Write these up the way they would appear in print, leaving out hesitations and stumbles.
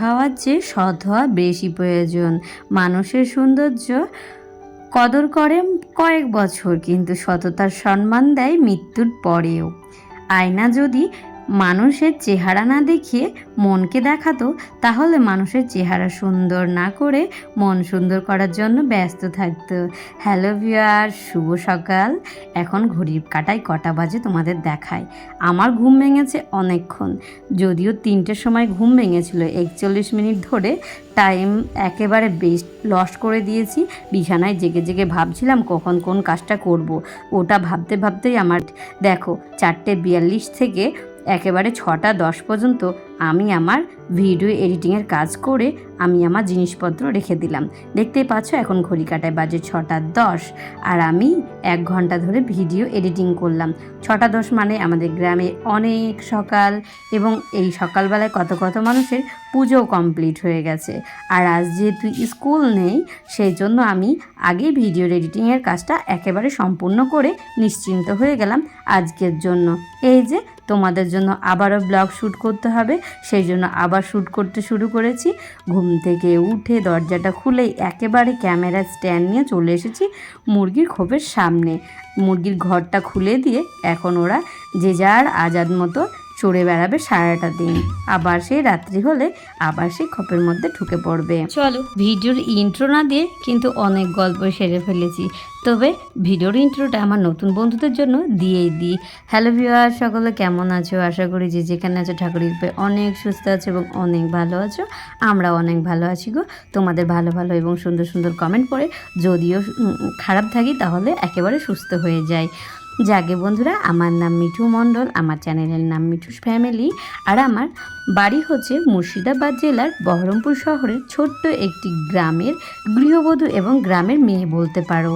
হওয়ার চেয়ে সৎ হওয়া বেশি প্রয়োজন। মানুষের সৌন্দর্য কদর করে কয়েক বছর, কিন্তু সততার সম্মান দেয় মৃত্যুর পরেও। আয়না যদি মানুষের চেহারা না দেখিয়ে মনকে দেখাতো, তাহলে মানুষের চেহারা সুন্দর না করে মন সুন্দর করার জন্য ব্যস্ত থাকতো। হ্যালো ভিউয়ার, শুভ সকাল। এখন ঘড়ির কাঁটায় কটা বাজে তোমাদের দেখায়। আমার ঘুম ভেঙেছে অনেকক্ষণ, যদিও 3টের সময় ঘুম ভেঙেছিল। 41 মিনিট ধরে টাইম একেবারে বেস্ট লস করে দিয়েছি। বিছানায় জেগে জেগে ভাবছিলাম কখন কোন কাজটা করব। ওটা ভাবতে ভাবতেই আমার দেখো 4:42 থেকে একেবারে 6:10 পর্যন্ত আমি আমার ভিডিও এডিটিংয়ের কাজ করে আমি আমার জিনিসপত্র রেখে দিলাম। দেখতেই পাচ্ছ এখন ঘড়ি কাটায় বাজে 6:10, আর আমি 1 ঘন্টা ধরে ভিডিও এডিটিং করলাম। 6:10 মানে আমাদের গ্রামে অনেক সকাল, এবং এই সকালবেলায় কত কত মানুষের পুজোও কমপ্লিট হয়ে গেছে। আর আজ যেহেতু স্কুল নেই, সেই জন্য আমি আগে ভিডিও এডিটিংয়ের কাজটা একেবারে সম্পূর্ণ করে নিশ্চিন্ত হয়ে গেলাম আজকের জন্য। এই যে তোমাদের জন্য আবারও ব্লগ শ্যুট করতে হবে, সেই জন্য আবার শ্যুট করতে শুরু করেছি। ঘুম থেকে উঠে দরজাটা খুলেই একেবারে ক্যামেরা স্ট্যান্ড নিয়ে চলে এসেছি মুরগির খোপের সামনে। মুরগির ঘরটা খুলে দিয়ে এখন ওরা যে যার আজাদ মতো চড়ে বেড়াবে সারাটা দিন। আবার সেই রাত্রি হলে আবার সেই খোপের মধ্যে ঢুকে পড়বে। চলো, ভিডিওর ইন্ট্রো না দিয়ে কিন্তু অনেক গল্প সেরে ফেলেছি, তবে ভিডিওর ইন্ট্রোটা আমার নতুন বন্ধুদের জন্য দিয়েই দিই। হ্যালো ভিউয়ার, সকলে কেমন আছো? আশা করি যে যেখানে আছো ঠাকুরের কৃপায় অনেক সুস্থ আছো এবং অনেক ভালো আছো। আমরা অনেক ভালো আছি গো। তোমাদের ভালো ভালো এবং সুন্দর সুন্দর কমেন্ট পড়ে যদিও খারাপ থাকি, তাহলে একেবারে সুস্থ হয়ে যায়। যাকে বন্ধুরা, আমার নাম মিঠু মণ্ডল, আমার চ্যানেলের নাম মিঠুস ফ্যামিলি, আর আমার বাড়ি হচ্ছে মুর্শিদাবাদ জেলার বহরমপুর শহরের ছোট্ট একটি গ্রামের গৃহবধূ এবং গ্রামের মেয়ে বলতে পারো।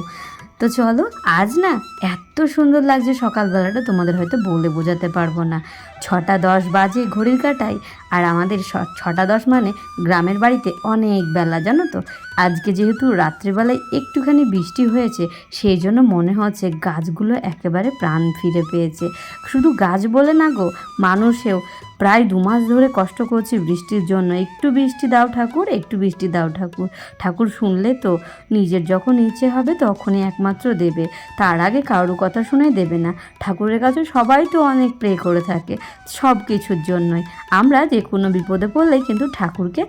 তো চলো, আজ না এত সুন্দর লাগছে সকালবেলাটা, তোমাদের হয়তো বলে বোঝাতে পারবো না। 6:10 বাজে ঘড়ির কাঁটায়, আর আমাদের 6:10 মানে গ্রামের বাড়িতে অনেক বেলা, জানো তো। আজকে যেহেতু রাত্রিবেলায় একটুখানি বৃষ্টি হয়েছে, সেই জন্য মনে হচ্ছে গাছগুলো একেবারে প্রাণ ফিরে পেয়েছে। শুধু গাছ বলে না গো, মানুষেও প্রায় 2 মাস ধরে কষ্ট করছি বৃষ্টির জন্য। একটু বৃষ্টি দাও ঠাকুর, একটু বৃষ্টি দাও ঠাকুর। ঠাকুর শুনলে তো নিজের যখন ইচ্ছে হবে তখনই একমাত্র দেবে, তার আগে কারোর কথা শুনে দেবে না। ঠাকুরের কাছে সবাই তো অনেক প্রে করে থাকে সব কিছুর জন্যই। আমরা যে কোনো বিপদে পড়লেই কিন্তু ঠাকুরকে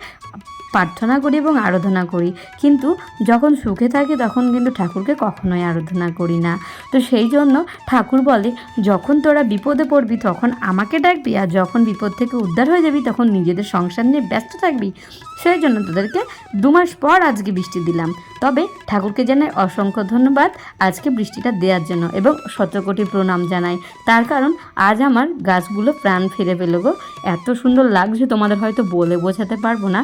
প্রার্থনা করি এবং আরাধনা করি, কিন্তু যখন সুখে থাকি তখন কিন্তু ঠাকুরকে কখনোই আরাধনা করি না। তো সেই জন্য ঠাকুর বলে, যখন তোরা বিপদে পড়বি তখন আমাকে ডাকবি, আর যখন বিপদ থেকে উদ্ধার হয়ে যাবি তখন নিজেদের সংসার নিয়ে ব্যস্ত থাকবি। সেই জন্য তোদেরকে 2 মাস পর আজকে বৃষ্টি দিলাম। তবে ঠাকুরকে জানাই অসংখ্য ধন্যবাদ আজকে বৃষ্টিটা দেওয়ার জন্য, এবং শতকোটি প্রণাম জানাই, তার কারণ আজ আমার গাছগুলো প্রাণ ফিরে পেল গো। এত সুন্দর লাগছে, তোমাদের হয়তো বলে বোঝাতে পারবো না।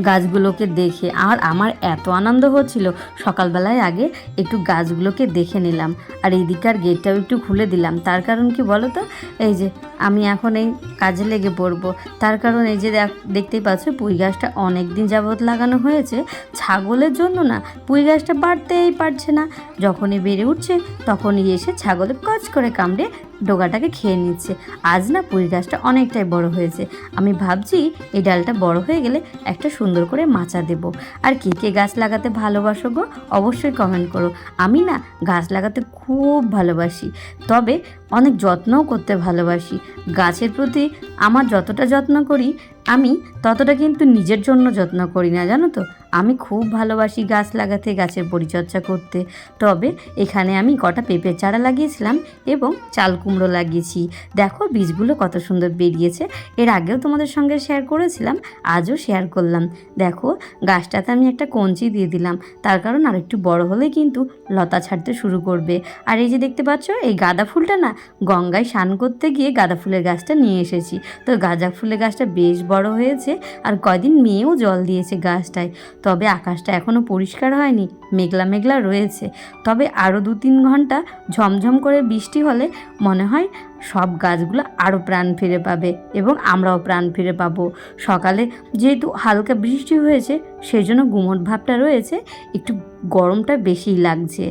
গাছগুলোকে দেখে আমার এত আনন্দ হচ্ছিল, সকালবেলায় আগে একটু গাছগুলোকে দেখে নিলাম, আর এইদিকার গেটটাও একটু খুলে দিলাম। তার কারণ কি বলো তো, এই যে আমি এখন এই কাজে লেগে পড়বো। তার কারণ এই যে দেখতেই পাচ্ছ, পুঁই গাছটা অনেক দিন যাবৎ লাগানো হয়েছে ছাগলের জন্য না। পুঁই গাছটা বাড়তেই পারছে না, যখনই বেড়ে উঠছে তখনই এসে ছাগলে কচ করে কামড়ে ডোগাটাকে খেয়ে নিচ্ছে। আজ না পুঁই গাছটা অনেকটাই বড় হয়েছে, আমি ভাবছি এই ডালটা বড় হয়ে গেলে একটা সুন্দর করে মাচা দেব। আর কে কে গাছ লাগাতে ভালোবাসো গো, অবশ্যই কমেন্ট করো। আমি না গাছ লাগাতে খুব ভালোবাসি, তবে অনেক যত্নও করতে ভালোবাসি। গাছের প্রতি আমার যতটা যত্ন করি, আমি ততটা কিন্তু নিজের জন্য যত্ন করি না, জানো তো। আমি খুব ভালোবাসি গাছ লাগাতে, গাছের পরিচর্যা করতে। তবে এখানে আমি কটা পেঁপের চারা লাগিয়েছিলাম এবং চাল কুমড়ো লাগিয়েছি। দেখো বীজগুলো কত সুন্দর বেরিয়েছে। এর আগেও তোমাদের সঙ্গে শেয়ার করেছিলাম, আজও শেয়ার করলাম। দেখো গাছটাতে আমি একটা কঞ্চি দিয়ে দিলাম, তার কারণ আর একটু বড় হলে কিন্তু লতা ছাড়তে শুরু করবে। আর এই যে দেখতে পাচ্ছ, এই গাঁদা ফুলটা না গঙ্গায় স্নান করতে গিয়ে গাঁদা ফুলের গাছটা নিয়ে এসেছি। তো গাঁদা ফুলের গাছটা বেশ বড় হয়েছে, আর কয়দিন মেয়েও জল দিয়েছে গাছটায়। তবে আকাশটা এখনও পরিষ্কার হয়নি, মেঘলা মেঘলা রয়েছে। তবে আরও 2-3 ঘন্টা ঝমঝম করে বৃষ্টি হলে মনে হয় সব গাছগুলো আরও প্রাণ ফিরে পাবে এবং আমরাও প্রাণ ফিরে পাবো। সকালে যেহেতু হালকা বৃষ্টি হয়েছে সেই জন্য গুমোট ভাবটা রয়েছে, একটু গরমটা বেশিই লাগছে।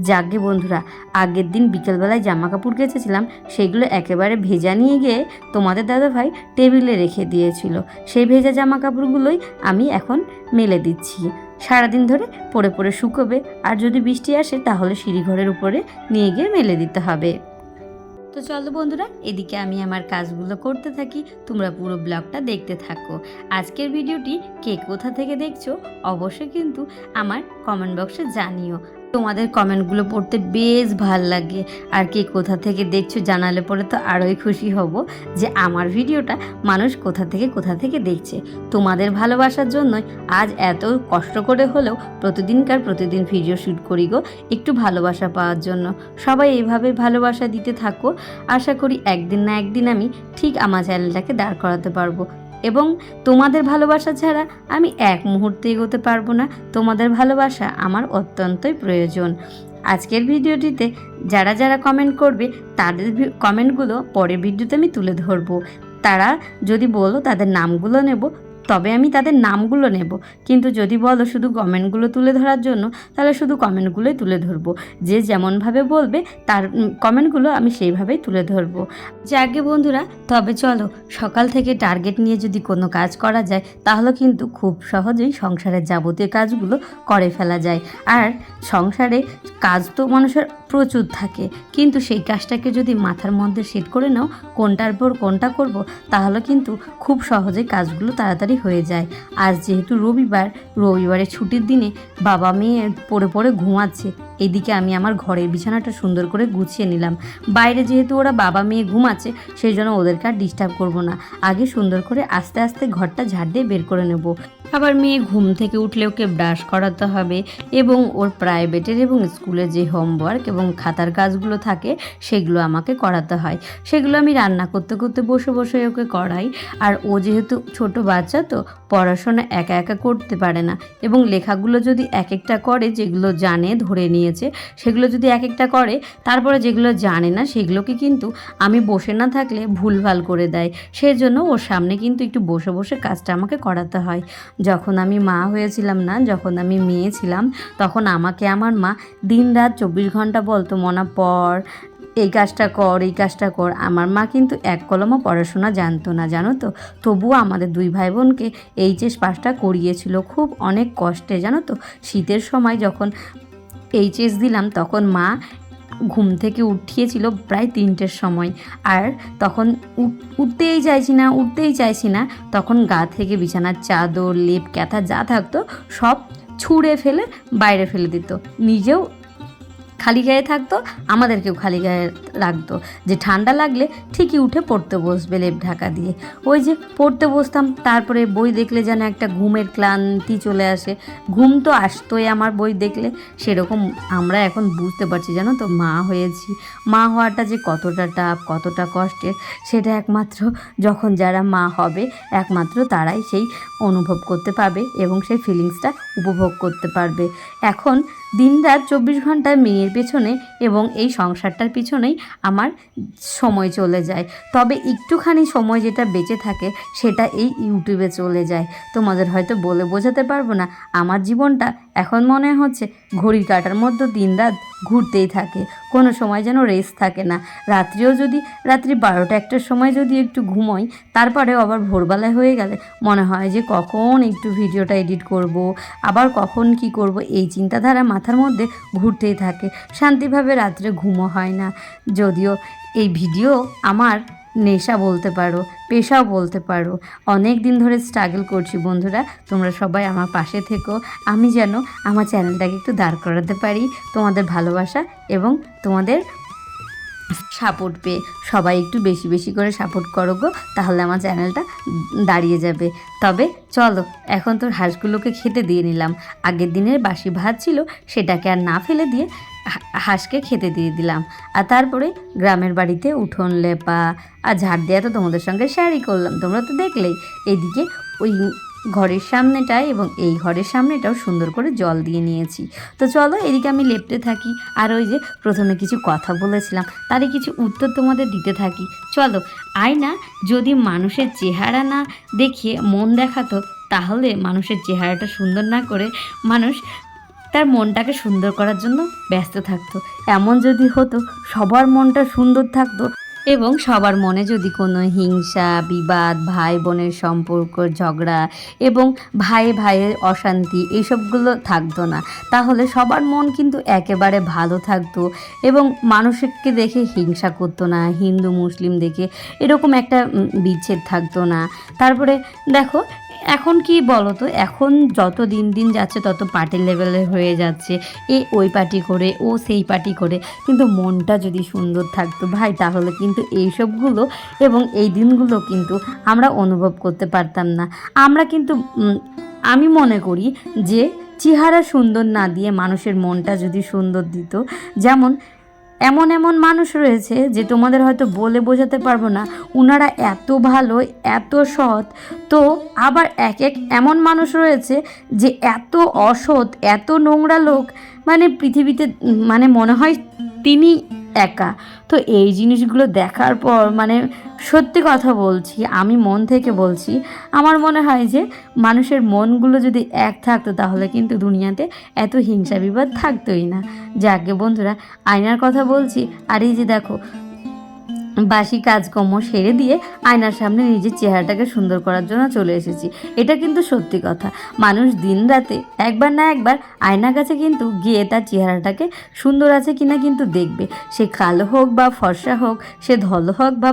যাকে বন্ধুরা, আগের দিন বিকেলবেলায় জামা কাপড় কেচেছিলাম সেগুলো একেবারে ভেজা নিয়ে গিয়ে তোমাদের দাদাভাই টেবিলে রেখে দিয়েছিল। সেই ভেজা জামা কাপড়গুলোই আমি এখন মেলে দিচ্ছি। সারাদিন ধরে পরে পরে শুকোবে, আর যদি বৃষ্টি আসে তাহলে সিঁড়িঘরের উপরে নিয়ে গিয়ে মেলে দিতে হবে। তো চলো বন্ধুরা, এদিকে আমি আমার কাজগুলো করতে থাকি, তোমরা পুরো ব্লগটা দেখতে থাকো। আজকের ভিডিওটি কে কোথা থেকে দেখছো অবশ্যই কিন্তু আমার কমেন্ট বক্সে জানিও। তোমাদের কমেন্টগুলো পড়তে বেশ ভাল লাগে, আর কে কোথা থেকে দেখছো জানালে পরে তো আরোই খুশি হব যে আমার ভিডিওটা মানুষ কোথা থেকে দেখছে। তোমাদের ভালোবাসার জন্যই আজ এত কষ্ট করে হলেও প্রতিদিন ভিডিও শ্যুট করি গো, একটু ভালোবাসা পাওয়ার জন্য। সবাই এইভাবে ভালোবাসা দিতে থাকো, আশা করি একদিন না একদিন আমি ঠিক আমার চ্যানেলটাকে দাঁড় করাতে পারবো। এবং তোমাদের ভালোবাসা ছাড়া আমি এক মুহূর্তে এগোতে পারবো না। তোমাদের ভালোবাসা আমার অত্যন্তই প্রয়োজন। আজকের ভিডিওটিতে যারা যারা কমেন্ট করবে তাদের কমেন্টগুলো পরের ভিডিওতে আমি তুলে ধরবো। তারা যদি বলো তাদের নামগুলো নেব, তবে আমি তাদের নামগুলো নেব। কিন্তু যদি বলো শুধু কমেন্টগুলো তুলে ধরার জন্য, তাহলে শুধু কমেন্টগুলোই তুলে ধরবো। যে যেমনভাবে বলবে তার কমেন্টগুলো আমি সেইভাবেই তুলে ধরবো। যাকে বন্ধুরা, তবে চলো সকাল থেকে টার্গেট নিয়ে যদি কোনো কাজ করা যায় তাহলে কিন্তু খুব সহজেই সংসারের যাবতীয় কাজগুলো করে ফেলা যায়। আর সংসারে কাজ তো মানুষের প্রচুর থাকে, কিন্তু সেই কাজটাকে যদি মাথার মধ্যে সেট করে নাও কোনটার পর কোনটা করব, তাহলে কিন্তু খুব সহজে কাজগুলো তাড়াতাড়ি হয়ে যায়। আজ যেহেতু রবিবারের ছুটির দিনে বাবা মেয়ে পড়ে ঘুমাচ্ছে, এদিকে আমি আমার ঘরের বিছানাটা সুন্দর করে গুছিয়ে নিলাম। বাইরে যেহেতু ওরা বাবা মেয়ে ঘুমাচ্ছে সেই জন্য ওদেরকে আর ডিস্টার্ব করবো না। আগে সুন্দর করে আস্তে আস্তে ঘরটা ঝাড় দিয়ে বের করে নেব। আবার মেয়ে ঘুম থেকে উঠলে ওকে ব্রাশ করাতে হবে এবং ওর প্রাইভেটের এবং স্কুলের যে হোমওয়ার্ক এবং খাতার কাজগুলো থাকে সেগুলো আমাকে করাতে হয়। সেগুলো আমি রান্না করতে করতে বসে ওকে করাই। আর ও যেহেতু ছোট বাচ্চা, তো পড়াশোনা একা একা করতে পারে না, এবং লেখাগুলো যদি এক একটা করে যেগুলো জানে ধরে নিয়েছে সেগুলো যদি এক একটা করে, তারপরে যেগুলো জানে না সেগুলোকে কিন্তু আমি বসে না থাকলে ভুলভাল করে দেয়। সেই জন্য ওর সামনে কিন্তু একটু বসে কাজটা আমাকে করাতে হয়। যখন আমি মা হয়েছিলাম না, যখন আমি মেয়ে ছিলাম, তখন আমাকে আমার মা দিনরাত 24 ঘন্টা বলতো, মনা পড়, এই কাজটা কর, এই কাজটা কর। আমার মা কিন্তু এক কলমও পড়াশোনা জানতো না, জানো তো। তবুও আমাদের দুই ভাই বোনকে এইচএস পাসটা করিয়েছিল খুব অনেক কষ্টে, জানো তো। শীতের সময় যখন এইচএস দিলাম তখন মা ঘুম থেকে উঠিয়েছিল প্রায় 3টের সময়। আর তখন উঠতেই চাইছি না, তখন গা থেকে বিছানার চাদর, লেপ, ক্যাথা যা থাকতো সব ছুঁড়ে ফেলে বাইরে ফেলে দিত। নিজেও খালি গায়ে থাকতো, আমাদেরকেও খালি গায়ে রাখতো, যে ঠান্ডা লাগলে ঠিকই উঠে পড়তে বসবে লেপ ঢাকা দিয়ে। ওই যে পড়তে বসতাম, তারপরে বই দেখলে যেন একটা ঘুমের ক্লান্তি চলে আসে। ঘুম তো আসতোই আমার বই দেখলে। সেরকম আমরা এখন বুঝতে পারছি, জানো তো, মা হয়েছি। মা হওয়াটা যে কতটা টাফ, কতটা কষ্টের, সেটা একমাত্র যখন যারা মা হবে একমাত্র তারাই সেই অনুভব করতে পারবে এবং সেই ফিলিংসটা উপভোগ করতে পারবে। এখন দিনরাত 24 ঘন্টা মেয়ের পেছনে এবং এই সংসারটার পিছনেই আমার সময় চলে যায়। তবে একটুখানি সময় যেটা বেঁচে থাকে সেটা এই ইউটিউবে চলে যায়। তোমাদের হয়তো বলে বোঝাতে পারবো না, আমার জীবনটা এখন মনে হচ্ছে ঘড়ির কাঁটার মধ্যে দিনরাত ঘুরতেই থাকে, কোনো সময় যেন রেস্ট থাকে না। রাত্রি 12টা 1টার সময় যদি একটু ঘুমোই, তারপরে আবার ভোরবেলায় হয়ে গেলে মনে হয় যে কখন একটু ভিডিওটা এডিট করব, আবার কখন কি করব, এই চিন্তাধারা মাথার মধ্যে ঘুরতেই থাকে। শান্তিভাবে রাত্রে ঘুমও হয় না। যদিও এই ভিডিও আমার নেশা বলতে পারো, পেশাও বলতে পারো। অনেক দিন ধরে স্ট্রাগল করছি বন্ধুরা, তোমরা সবাই আমার পাশে থেকো, আমি যেন আমার চ্যানেলটাকে একটু দাঁড় করাতে পারি। তোমাদের ভালোবাসা এবং তোমাদের সাপোর্ট পেয়ে সবাই একটু বেশি করে সাপোর্ট করো গো, তাহলে আমার চ্যানেলটা দাঁড়িয়ে যাবে। তবে চলো, এখন তোর হাঁসগুলোকে খেতে দিয়ে নিলাম। আগের দিনের বাসি ভাত ছিল, সেটাকে আর না ফেলে দিয়ে হাঁসকে খেতে দিয়ে দিলাম। আর তারপরে গ্রামের বাড়িতে উঠোন লেপা আর ঝাড় দেওয়া তো তোমাদের সঙ্গে শেয়ারই করলাম, তোমরা তো দেখলেই। এদিকে ওই ঘরের সামনেটায় এবং এই ঘরের সামনেটাও সুন্দর করে জল দিয়ে নিয়েছি। তো চলো এদিকে আমি লেপটে থাকি, আর ওই যে প্রথমে কিছু কথা বলেছিলাম তারই কিছু উত্তর তোমাদের দিতে থাকি। চলো, আয়না যদি মানুষের চেহারা না দেখিয়ে মন দেখাতো, তাহলে মানুষের চেহারাটা সুন্দর না করে মানুষ তার মনটাকে সুন্দর করার জন্য ব্যস্ত থাকতো। এমন যদি হতো সবার মনটা সুন্দর থাকতো এবং সবার মনে যদি কোনো হিংসা, বিবাদ, ভাই বোনের সম্পর্ক, ঝগড়া এবং ভাইয়ের অশান্তি এইসবগুলো থাকতো না, তাহলে সবার মন কিন্তু একেবারে ভালো থাকতো এবং মানুষকে দেখে হিংসা করতো না, হিন্দু মুসলিম দেখে এরকম একটা বিচ্ছেদ থাকতো না। তারপরে দেখো এখন কি বলো তো, এখন যত দিন দিন যাচ্ছে তত পার্টি লেভেলে হয়ে যাচ্ছে, ওই পার্টি করে, ও সেই পার্টি করে, কিন্তু মনটা যদি সুন্দর থাকতো ভাই, তাহলে কিন্তু এইসবগুলো এবং এই দিনগুলো কিন্তু আমরা অনুভব করতে পারতাম না। আমরা কিন্তু আমি মনে করি যে চেহারা সুন্দর না দিয়ে মানুষের মনটা যদি সুন্দর দিত, যেমন এমন মানুষ রয়েছে যে তোমাদের হয়তো বলে বোঝাতে পারবো না, ওনারা এত ভালো, এত সৎ। তো আবার এমন মানুষ রয়েছে যে এত অসৎ, এত নোংরা লোক, মানে পৃথিবীতে মানে মনে হয় তিনি একা। তো এই জিনিসগুলো দেখার পর মানে সত্যি কথা বলছি, আমি মন থেকে বলছি, আমার মনে হয় যে মানুষের মনগুলো যদি এক থাকতো তাহলে কিন্তু দুনিয়াতে এত হিংসা বিবাদ থাকতোই না। যাকে বন্ধুরা, আয়নার কথা বলছি, আর এই যে দেখো বাসি কাজকর্ম সেরে দিয়ে আয়নার সামনে নিজের চেহারাটাকে সুন্দর করার জন্য চলে এসেছি। এটা কিন্তু সত্যি কথা, মানুষ দিন রাতে একবার না একবার আয়নার কাছে কিন্তু গিয়ে তার চেহারাটাকে সুন্দর আছে কিনা কিন্তু দেখবে। সে কালো হোক বা ফর্সা হোক, সে ধলো হোক বা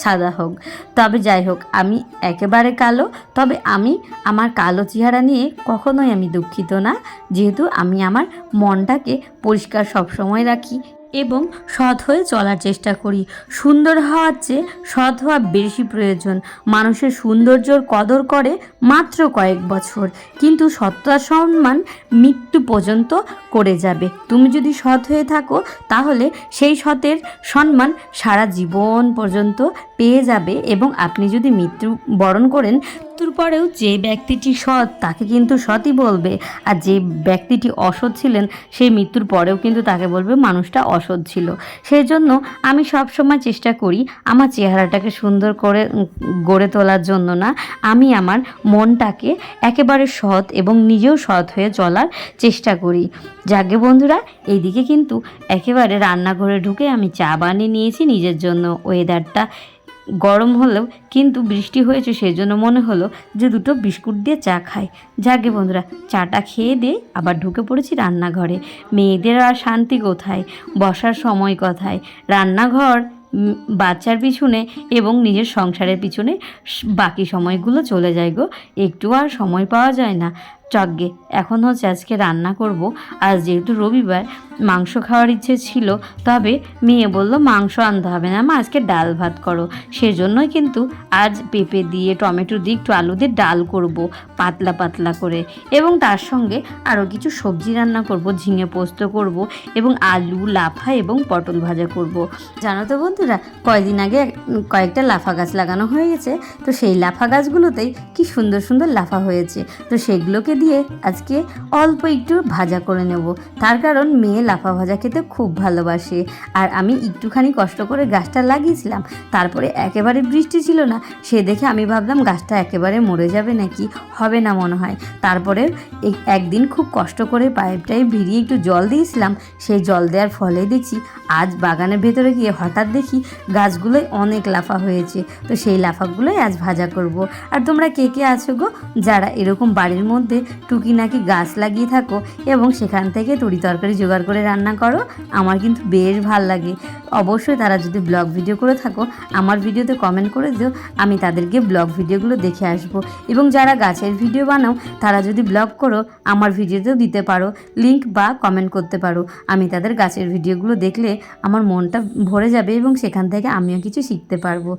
সাদা হোক। তবে যাই হোক, আমি একেবারে কালো, তবে আমি আমার কালো চেহারা নিয়ে কখনোই আমি দুঃখিত না, যেহেতু আমি আমার মনটাকে পরিষ্কার সবসময় রাখি এবং সৎ হয়ে চলার চেষ্টা করি। সুন্দর হওয়ার চেয়ে সৎ হওয়া বেশি প্রয়োজন। মানুষের সৌন্দর্যর কদর করে মাত্র কয়েক বছর, কিন্তু সৎতার সম্মান মৃত্যু পর্যন্ত করে যাবে। তুমি যদি সৎ হয়ে থাকো তাহলে সেই সতের সম্মান সারা জীবন পর্যন্ত পেয়ে যাবে, এবং আপনি যদি মৃত্যু বরণ করেন, মৃত্যুর পরেও যে ব্যক্তিটি সৎ তাকে কিন্তু সৎই বলবে, আর যে ব্যক্তিটি অসৎ ছিলেন সেই মৃত্যুর পরেও কিন্তু তাকে বলবে মানুষটা অসৎ ছিল। সেই জন্য আমি সবসময় চেষ্টা করি আমার চেহারাটাকে সুন্দর করে গড়ে তোলার জন্য না, আমি আমার মনটাকে একেবারে সৎ এবং নিজেও সৎ হয়ে চলার চেষ্টা করি। যাকে বন্ধুরা, এইদিকে কিন্তু একেবারে রান্নাঘরে ঢুকে আমি চা বানিয়ে নিয়েছি নিজের জন্য। ওয়েদারটা গরম হলেও কিন্তু বৃষ্টি হয়েছে, সেই জন্য মনে হলো যে দুটো বিস্কুট দিয়ে চা খাই। যাকে বন্ধুরা, চাটা খেয়ে দিয়ে আবার ঢুকে পড়েছি রান্নাঘরে। মেয়েদের আর শান্তি কোথায়, বসার সময় কোথায়, রান্নাঘর, বাচ্চার পিছনে এবং নিজের সংসারের পিছনে বাকি সময়গুলো চলে যায় গো, একটু আর সময় পাওয়া যায় না। চগ্গে এখন হচ্ছে আজকে রান্না করব, আজ যেহেতু রবিবার মাংস খাওয়ার ইচ্ছে ছিল, তবে মেয়ে বলল মাংস আনতে হবে না মা, আজকে ডাল ভাত করো। সেজন্যই কিন্তু আজ পেঁপে দিয়ে, টমেটো দিয়ে, একটু আলু দিয়ে ডাল করব পাতলা পাতলা করে, এবং তার সঙ্গে আরও কিছু সবজি রান্না করব, ঝিঙে পোস্ত করব এবং আলু, লাফা এবং পটল ভাজা করব। জানো তো বন্ধুরা, কয়েকদিন আগে কয়েকটা লাফা গাছ লাগানো হয়ে গেছে, তো সেই লাফা গাছগুলোতেই কি সুন্দর সুন্দর লাফা হয়েছে। তো সেগুলোকে দিয়ে আজকে অল্প একটু ভাজা করে নেব, তার কারণ মেয়ে লাফা ভাজা খেতে খুব ভালোবাসে। আর আমি একটুখানি কষ্ট করে গাছটা লাগিয়েছিলাম, তারপরে একেবারে বৃষ্টি ছিল না, সে দেখে আমি ভাবলাম গাছটা একেবারে মরে যাবে নাকি, হবে না মনে হয়। তারপরে একদিন খুব কষ্ট করে পাইপটাই ভিড়িয়ে একটু জল দিয়েছিলাম, সেই জল দেওয়ার ফলে দেখছি আজ বাগানের ভেতরে গিয়ে হঠাৎ দেখি গাছগুলোই অনেক লাফা হয়েছে। তো সেই লাফাগুলোই আজ ভাজা করব। আর তোমরা কে কে আছো গো যারা এরকম বাড়ির মধ্যে টুকিনাকি গাছ লাগিয়ে থাকো এবং সেখান থেকে তরি তরকারি জোগাড় করে রান্না করো? আমার কিন্তু বেশ ভাল লাগে। অবশ্যই তারা যদি ব্লগ ভিডিও করে থাকো আমার ভিডিওতে কমেন্ট করে দিও, আমি তাদেরকে ব্লগ ভিডিওগুলো দেখে আসবো। এবং যারা গাছের ভিডিও বানাও তারা যদি ব্লগ করো আমার ভিডিওতেও দিতে পারো লিংক বা কমেন্ট করতে পারো, আমি তাদের গাছের ভিডিওগুলো দেখলে আমার মনটা ভরে যাবে এবং সেখান থেকে আমিও কিছু শিখতে পারবো।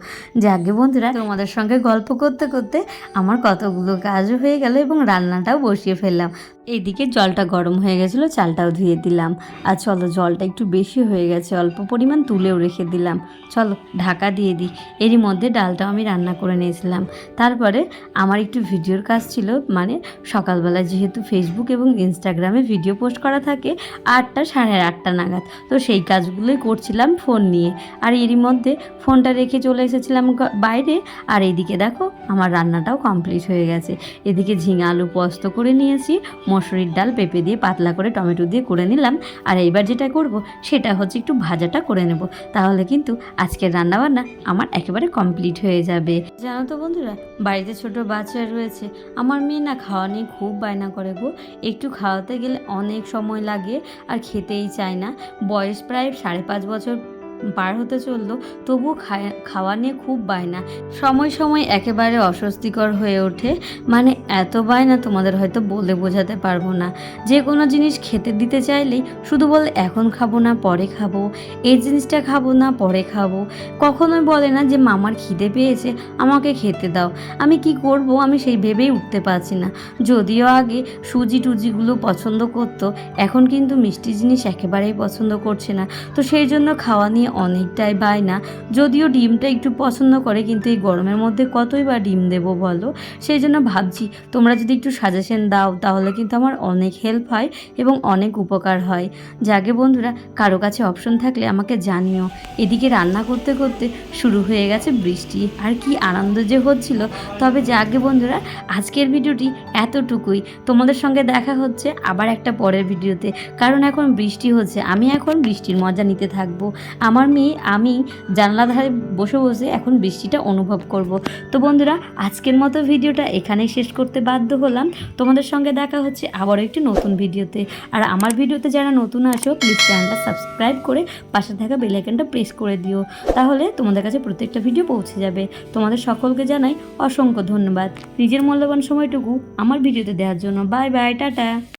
যাকে বন্ধুরা, তোমাদের সঙ্গে গল্প করতে করতে আমার কতগুলো কাজও হয়ে গেল এবং রান্নাটাও বসিয়ে ফেললাম। এইদিকে জলটা গরম হয়ে গেছিলো, চালটাও ধুয়ে দিলাম। আর চলো, জলটা একটু বেশি হয়ে গেছে, অল্প পরিমাণ তুলেও রেখে দিলাম। চলো ঢাকা দিয়ে দিই। এরই মধ্যে ডালটাও আমি রান্না করে নিয়েছিলাম। তারপরে আমার একটু ভিডিওর কাজ ছিল, মানে সকালবেলা যেহেতু ফেসবুক এবং ইনস্টাগ্রামে ভিডিও পোস্ট করা থাকে 8টা 8:30 নাগাদ, তো সেই কাজগুলোই করছিলাম ফোন নিয়ে। আর এরই মধ্যে ফোনটা রেখে চলে এসেছিলাম বাইরে। আর এইদিকে দেখো আমার রান্নাটাও কমপ্লিট হয়ে গেছে। এদিকে ঝিঙা আলু পোস্ত করে নিয়েছি, মসুরির ডাল পেঁপে দিয়ে পাতলা করে টমেটো দিয়ে করে নিলাম। আর এইবার যেটা করব সেটা হচ্ছে একটু ভাজাটা করে নেব, তাহলে কিন্তু আজকের রান্নাবান্না আমার একেবারে কমপ্লিট হয়ে যাবে। জানো তো বন্ধুরা, বাড়িতে ছোট বাচ্চা রয়েছে। আমার মেয়ে না খাওয়া নিয়ে খুব বায়না করে গো। একটু খাওয়াতে গেলে অনেক সময় লাগে আর খেতেই চায় না। বয়স প্রায় 5.5 বছর পার হতে চললো, তবুও খাওয়া নিয়ে খুব বায়না। সময় সময় একেবারে অস্বস্তিকর হয়ে ওঠে। মানে এত বায়না তোমাদের হয়তো বলে বোঝাতে পারবো না। যে কোনো জিনিস খেতে দিতে চাইলেই শুধু বলে এখন খাবো না, পরে খাবো, এই জিনিসটা খাবো না, পরে খাবো। কখনোই বলে না যে মামার খিদে পেয়েছে, আমাকে খেতে দাও। আমি কি করব, আমি সেই ভেবেই উঠতে পারছি না। যদিও আগে সুজি টুজিগুলো পছন্দ করতো, এখন কিন্তু মিষ্টি জিনিস একেবারেই পছন্দ করছে না। তো সেই জন্য খাওয়া নিয়ে অনেকটাই বায়না। যদিও ডিমটা একটু পছন্দ করে, কিন্তু এই গরমের মধ্যে কতই বা ডিম দেবো বলো। সেই জন্য ভাবছি তোমরা যদি একটু সাজেশন দাও তাহলে কিন্তু আমার অনেক হেল্প হয় এবং অনেক উপকার হয়। যাকে বন্ধুরা, কারো কাছে অপশন থাকলে আমাকে জানিও। এদিকে রান্না করতে করতে শুরু হয়ে গেছে বৃষ্টি, আর কি আনন্দ যে হচ্ছিল। তবে যাকে বন্ধুরা, আজকের ভিডিওটি এতটুকুই। তোমাদের সঙ্গে দেখা হচ্ছে আবার একটা পরের ভিডিওতে, কারণ এখন বৃষ্টি হচ্ছে, আমি এখন বৃষ্টির মজা নিতে থাকবো। আমার মেয়ে আমি জানলা ধারে বসে বসে এখন বৃষ্টিটা অনুভব করব। তো বন্ধুরা, আজকের মতো ভিডিওটা এখানেই শেষ করতে বাধ্য হলাম। তোমাদের সঙ্গে দেখা হচ্ছে আবারও একটি নতুন ভিডিওতে। আর আমার ভিডিওতে যারা নতুন আসো, প্লিজ চ্যানেলটা সাবস্ক্রাইব করে পাশে থাকা বেল আইকনটা প্রেস করে দিও, তাহলে তোমাদের কাছে প্রত্যেকটা ভিডিও পৌঁছে যাবে। তোমাদের সকলকে জানাই অসংখ্য ধন্যবাদ নিজের মূল্যবান সময়টুকু আমার ভিডিওতে দেওয়ার জন্য। Bye bye, tata.